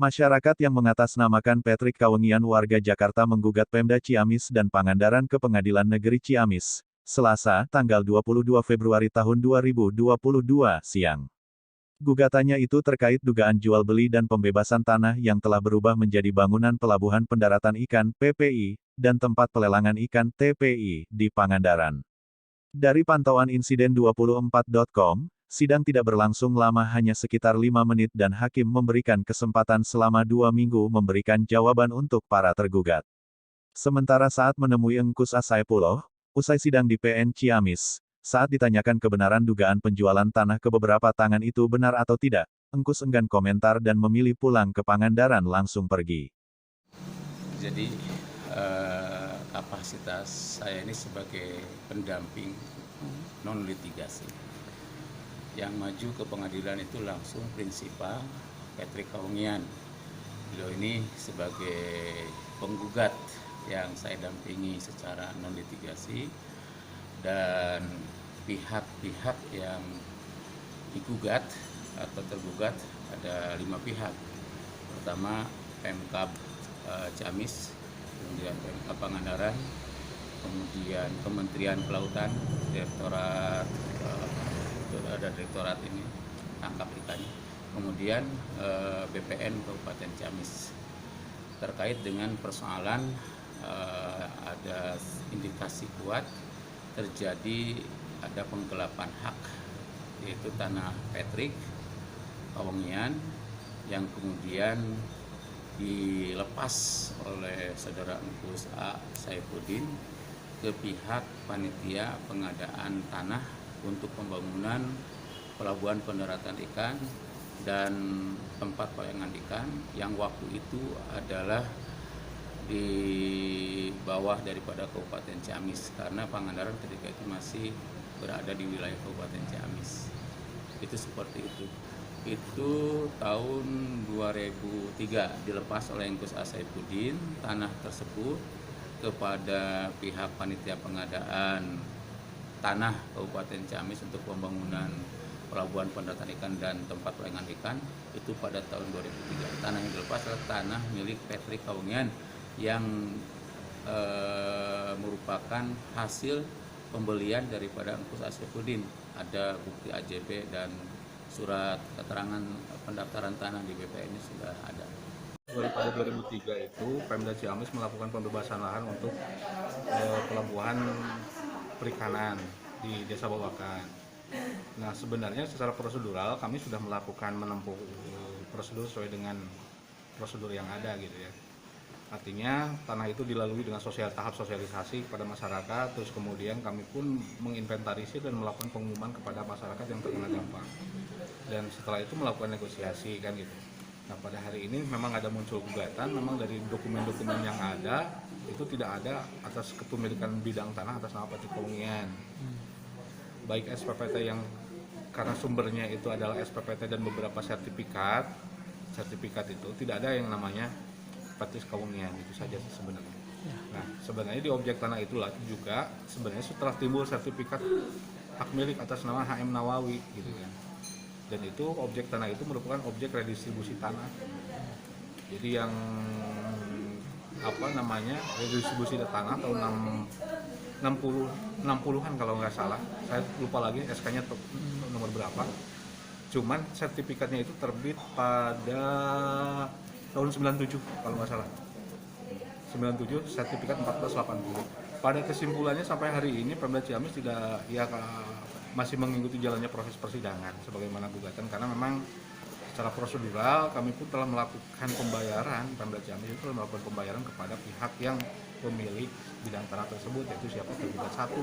Masyarakat yang mengatasnamakan Patrick Kawengian warga Jakarta menggugat Pemda Ciamis dan Pangandaran ke Pengadilan Negeri Ciamis, Selasa, tanggal 22 Februari tahun 2022, siang. Gugatannya itu terkait dugaan jual beli dan pembebasan tanah yang telah berubah menjadi bangunan Pelabuhan Pendaratan Ikan (PPI) dan tempat pelelangan ikan (TPI) di Pangandaran. Dari pantauan insiden24.com, sidang tidak berlangsung lama, hanya sekitar 5 menit, dan hakim memberikan kesempatan selama 2 minggu memberikan jawaban untuk para tergugat. Sementara saat menemui Engkus Saipulloh, usai sidang di PN Ciamis, saat ditanyakan kebenaran dugaan penjualan tanah ke beberapa tangan itu benar atau tidak, Engkus enggan komentar dan memilih pulang ke Pangandaran langsung pergi. Jadi kapasitas saya ini sebagai pendamping non-litigasi. Yang maju ke pengadilan itu langsung prinsipal Patrick Kawengian. Beliau ini sebagai penggugat yang saya dampingi secara non-litigasi, dan pihak-pihak yang digugat atau tergugat ada 5 pihak. Pertama Pemkab Ciamis, kemudian Pemkab Pangandaran, kemudian Kementerian Kelautan, Direktorat ada direktorat ini tangkap ikan, kemudian BPN Kabupaten Ciamis, terkait dengan persoalan ada indikasi kuat terjadi ada penggelapan hak, yaitu tanah Patrick Kawengian yang kemudian dilepas oleh saudara Engkus Saifuddin ke pihak panitia pengadaan tanah untuk pembangunan Pelabuhan Pendaratan Ikan dan tempat pelelangan ikan yang waktu itu adalah di bawah daripada Kabupaten Ciamis, karena Pangandaran ketika itu masih berada di wilayah Kabupaten Ciamis. Itu seperti itu. Itu tahun 2003 dilepas oleh Engkus Saifuddin tanah tersebut kepada pihak panitia pengadaan tanah Kabupaten Ciamis untuk pembangunan Pelabuhan Pendaratan Ikan dan tempat pelelangan ikan, itu pada tahun 2003. Tanah yang dilepas adalah tanah milik Patrick Kawengian yang merupakan hasil pembelian daripada Engkus Saifuddin. Ada bukti AJB dan surat keterangan pendaftaran tanah di BPN ini sudah ada. Pada 2003 itu Pemda Ciamis melakukan pembebasan lahan untuk pelabuhan perikanan di Desa Babakan. Nah, sebenarnya secara prosedural kami sudah menempuh prosedur sesuai dengan prosedur yang ada gitu ya. Artinya tanah itu dilalui dengan tahap sosialisasi kepada masyarakat, terus kemudian kami pun menginventarisir dan melakukan pengumuman kepada masyarakat yang terkena dampak. Dan setelah itu melakukan negosiasi kan gitu. Nah, pada hari ini memang ada muncul gugatan, memang dari dokumen-dokumen yang ada itu tidak ada atas kepemilikan bidang tanah atas nama Patrick Kawengian. Baik SPPT yang karena sumbernya itu adalah SPPT dan beberapa sertifikat itu tidak ada yang namanya Patrick Kawengian, itu saja sebenarnya. Nah, sebenarnya di objek tanah itulah juga sebenarnya setelah timbul sertifikat hak milik atas nama HM Nawawi gitu kan. Dan itu objek tanah itu merupakan objek redistribusi tanah. Jadi yang redistribusi tanah tahun 60-an kalau nggak salah, saya lupa lagi SK-nya nomor berapa. Cuman sertifikatnya itu terbit pada tahun 97 kalau nggak salah. 97 sertifikat 1480. Pada kesimpulannya sampai hari ini Pemda Ciamis masih mengikuti jalannya proses persidangan sebagaimana gugatan, karena memang secara prosedural kami pun telah melakukan pembayaran, Pemda Ciamis itu telah melakukan pembayaran kepada pihak yang pemilik bidang tanah tersebut, yaitu siapa tergugat 1.